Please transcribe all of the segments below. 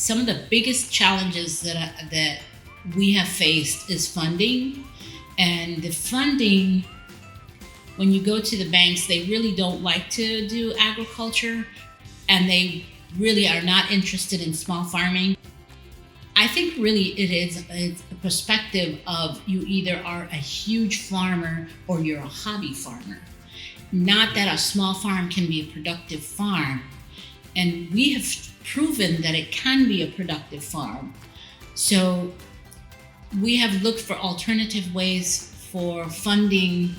some of the biggest challenges that we have faced is funding. And the funding, when you go to the banks, they really don't like to do agriculture, and they really are not interested in small farming. I think really it's a perspective of you either are a huge farmer or you're a hobby farmer. Not that a small farm can be a productive farm. And we have proven that it can be a productive farm. So we have looked for alternative ways for funding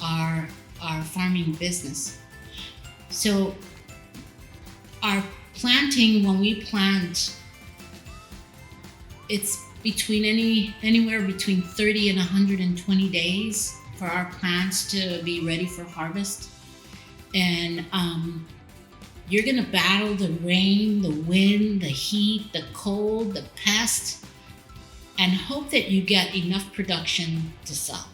our farming business. So our planting, when we plant, it's anywhere between 30 and 120 days for our plants to be ready for harvest. And you're gonna battle the rain, the wind, the heat, the cold, the pests, and hope that you get enough production to sell.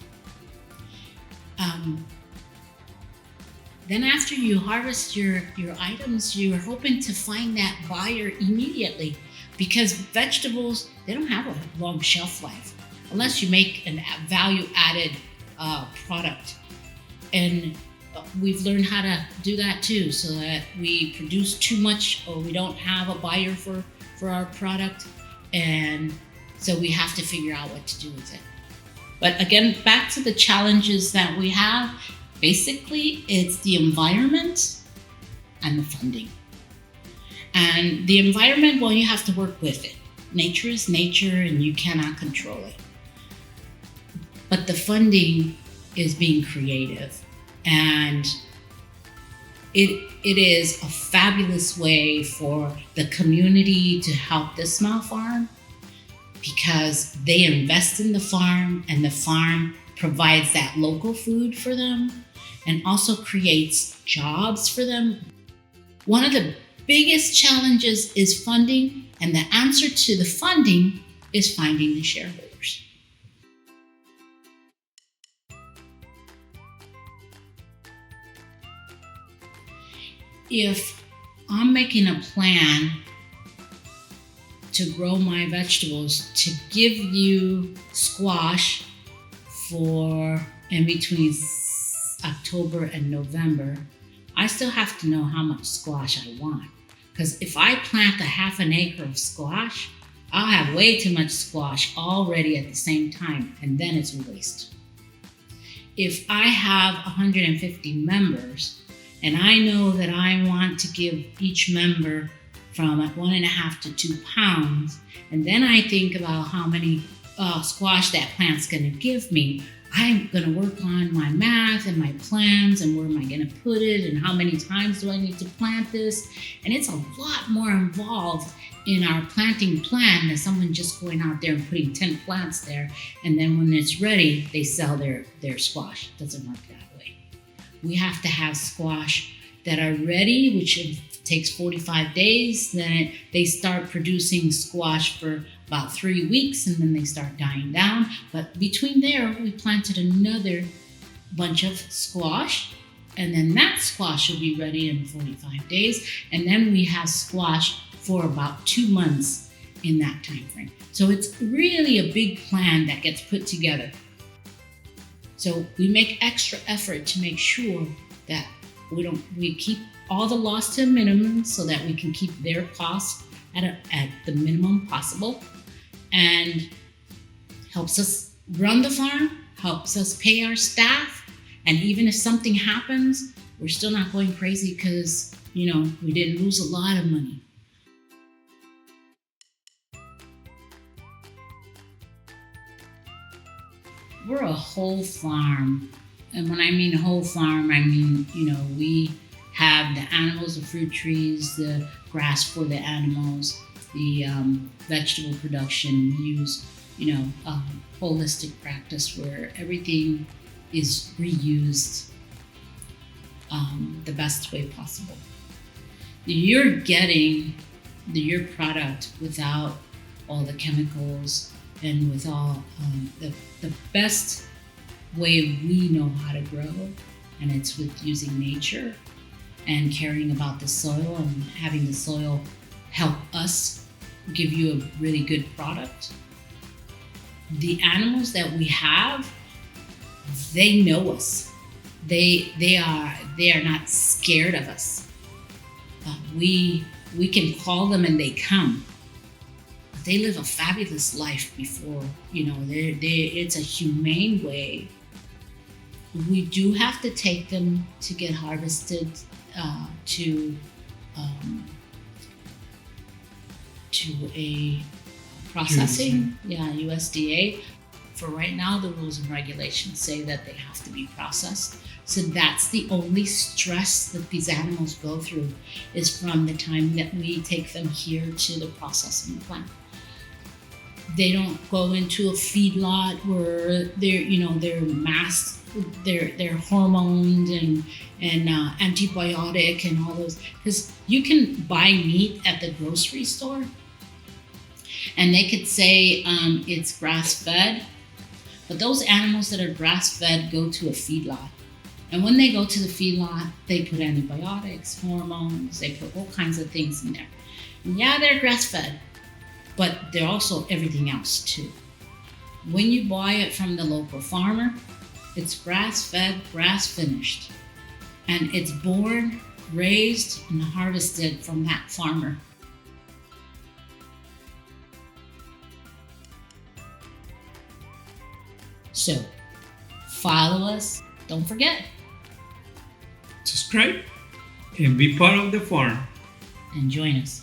Then after you harvest your items, you're hoping to find that buyer immediately, because vegetables, they don't have a long shelf life unless you make a value-added product. And we've learned how to do that too, so that we produce too much or we don't have a buyer for our product, and so we have to figure out what to do with it. But again, back to the challenges that we have, basically it's the environment and the funding. And the environment, well, you have to work with it. Nature is nature and you cannot control it. But the funding is being creative, and it is a fabulous way for the community to help the small farm, because they invest in the farm and the farm provides that local food for them and also creates jobs for them. One of the biggest challenges is funding, and the answer to the funding is finding the shareholders. If I'm making a plan to grow my vegetables to give you squash for in between October and November, I still have to know how much squash I want. Because if I plant a half an acre of squash, I'll have way too much squash already at the same time, and then it's a waste. If I have 150 members, and I know that I want to give each member from 1.5 to 2 pounds, and then I think about how many squash that plant's gonna give me, I'm gonna work on my math and my plans and where am I gonna put it and how many times do I need to plant this. And it's a lot more involved in our planting plan than someone just going out there and putting 10 plants there, and then when it's ready, they sell their squash. It doesn't work that way. We have to have squash that are ready, which takes 45 days. Then they start producing squash for about 3 weeks, and then they start dying down. But between there, we planted another bunch of squash, and then that squash will be ready in 45 days. And then we have squash for about 2 months in that time frame. So it's really a big plan that gets put together. So we make extra effort to make sure that we keep all the loss to a minimum so that we can keep their costs at the minimum possible, and helps us run the farm, helps us pay our staff, and even if something happens, we're still not going crazy because, we didn't lose a lot of money. We're a whole farm. And when I mean whole farm, I mean, we have the animals, the fruit trees, the grass for the animals, the vegetable production. We use, a holistic practice where everything is reused the best way possible. You're getting your product without all the chemicals and with all the best way we know how to grow, and it's with using nature and caring about the soil and having the soil help us give you a really good product. The animals that we have, they know us. They are not scared of us. We can call them and they come. They live a fabulous life before, it's a humane way. We do have to take them to get harvested to a processing, USDA. For right now, the rules and regulations say that they have to be processed. So that's the only stress that these animals go through, is from the time that we take them here to the processing plant. They don't go into a feedlot where they're masked, they're hormoned and antibiotic and all those. Because you can buy meat at the grocery store, and they could say it's grass-fed, but those animals that are grass-fed go to a feedlot. And when they go to the feedlot, they put antibiotics, hormones, they put all kinds of things in there. And yeah, they're grass-fed, but they're also everything else too. When you buy it from the local farmer, it's grass-fed, grass-finished. And it's born, raised, and harvested from that farmer. So, follow us. Don't forget. Subscribe and be part of the farm. And join us.